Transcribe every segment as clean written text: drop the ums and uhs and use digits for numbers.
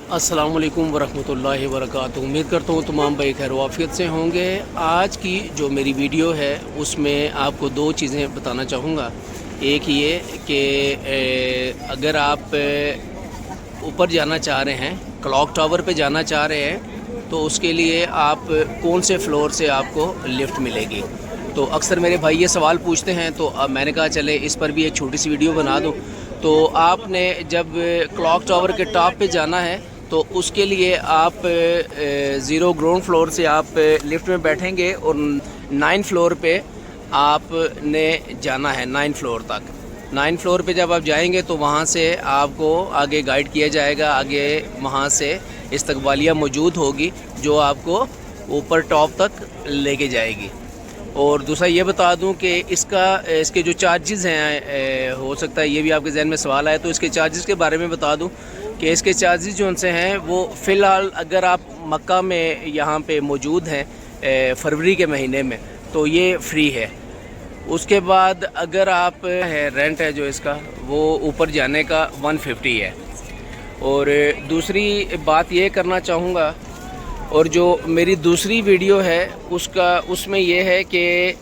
अस्सलाम वालेकुम वरहमतुल्लाहि वबरकातुहू। उम्मीद करता हूँ तमाम भाई खैर वाफियत से होंगे। आज की जो मेरी वीडियो है उसमें आपको दो चीज़ें बताना चाहूँगा। एक ये कि अगर आप ऊपर जाना चाह रहे हैं, क्लॉक टावर पे जाना चाह रहे हैं, तो उसके लिए आप कौन से फ्लोर से आपको लिफ्ट मिलेगी। तो अक्सर मेरे भाई ये सवाल पूछते हैं, तो अब मैंने कहा चले इस पर भी एक छोटी सी वीडियो बना दूँ। तो आपने जब क्लॉक टावर के टॉप पे जाना है तो उसके लिए आप ज़ीरो ग्राउंड फ्लोर से आप लिफ्ट में बैठेंगे और 9 फ्लोर पे आपने जाना है, 9 फ्लोर तक। 9 फ्लोर पे जब आप जाएंगे तो वहाँ से आपको आगे गाइड किया जाएगा। आगे वहाँ से इस्तकबालिया मौजूद होगी जो आपको ऊपर टॉप तक लेके जाएगी। और दूसरा ये बता दूं कि इसके जो चार्जेस हैं, हो सकता है ये भी आपके जहन में सवाल आए, तो इसके चार्जेस के बारे में बता दूं कि इसके चार्जेस जो उनसे हैं वो फ़िलहाल अगर आप मक्का में यहाँ पे मौजूद हैं फरवरी के महीने में तो ये फ्री है। उसके बाद अगर आप रेंट है जो इसका वो ऊपर जाने का 150 है। और दूसरी बात ये करना चाहूँगा, और जो मेरी दूसरी वीडियो है उसमें ये है कि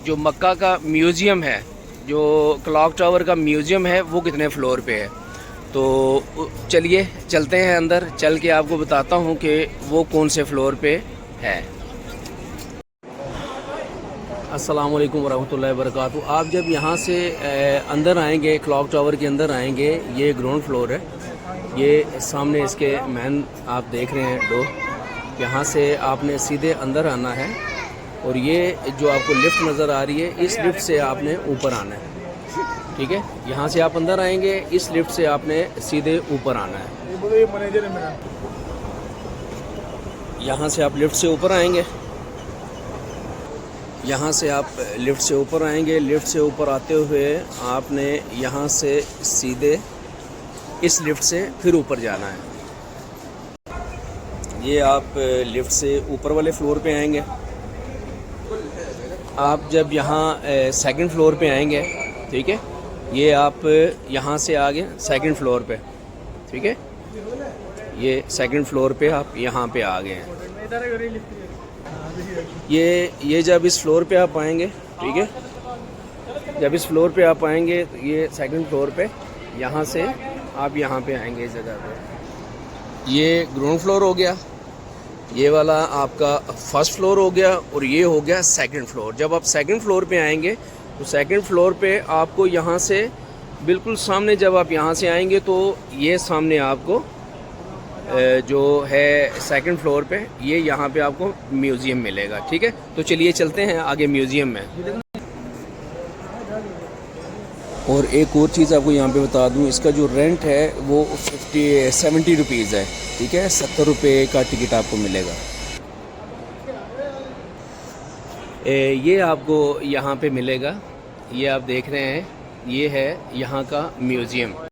जो मक्का का म्यूज़ियम है, जो क्लॉक टावर का म्यूज़ियम है, वो कितने फ्लोर पे है। तो चलिए चलते हैं अंदर, चल के आपको बताता हूँ कि वो कौन से फ्लोर पे है। अस्सलाम वालेकुम वरहमतुल्लाहि वबरकातुहू। आप जब यहाँ से अंदर आएंगे, क्लॉक टावर के अंदर आएंगे, ये ग्राउंड फ्लोर है। ये सामने इसके मैन आप देख रहे हैं डोर। यहाँ से आपने सीधे अंदर आना है और ये जो आपको लिफ्ट नज़र आ रही है, इस लिफ्ट से आपने ऊपर आना है। ठीक है, यहाँ से आप अंदर आएंगे, इस लिफ्ट से आपने सीधे ऊपर आना है। यहाँ से आप लिफ्ट से ऊपर आएंगे, यहाँ से आप लिफ्ट से ऊपर आएंगे। लिफ्ट से ऊपर आते हुए आपने यहाँ से सीधे इस लिफ्ट से फिर ऊपर जाना है। ये आप लिफ्ट से ऊपर वाले फ्लोर पे आएंगे। आप जब यहाँ सेकंड फ्लोर पे आएंगे, ठीक है, ये आप यहाँ से आगे सेकंड फ्लोर पे, ठीक है, ये सेकंड फ्लोर पे आप यहाँ पे आ गए हैं। ये जब इस फ्लोर पे आप आएंगे, ठीक है, जब इस फ्लोर पे आप आएंगे तो ये सेकंड फ्लोर पे, यहाँ से आप यहाँ पे आएंगे इस जगह पे। ये ग्राउंड फ्लोर हो गया, ये वाला आपका फर्स्ट फ्लोर हो गया, और ये हो गया सेकंड फ्लोर। जब आप सेकंड फ्लोर पे आएंगे तो सेकंड फ्लोर पे आपको यहाँ से बिल्कुल सामने, जब आप यहाँ से आएंगे तो ये सामने आपको जो है सेकंड फ्लोर पे, ये यहाँ पे आपको म्यूज़ियम मिलेगा। ठीक है, तो चलिए चलते हैं आगे म्यूज़ियम में। और एक और चीज़ आपको यहाँ पे बता दूँ, इसका जो रेंट है वो 70 रुपीज़ है। ठीक है, 70 रुपये का टिकट आपको मिलेगा। ये आपको यहाँ पे मिलेगा, ये आप देख रहे हैं, ये है यहाँ का म्यूज़ियम।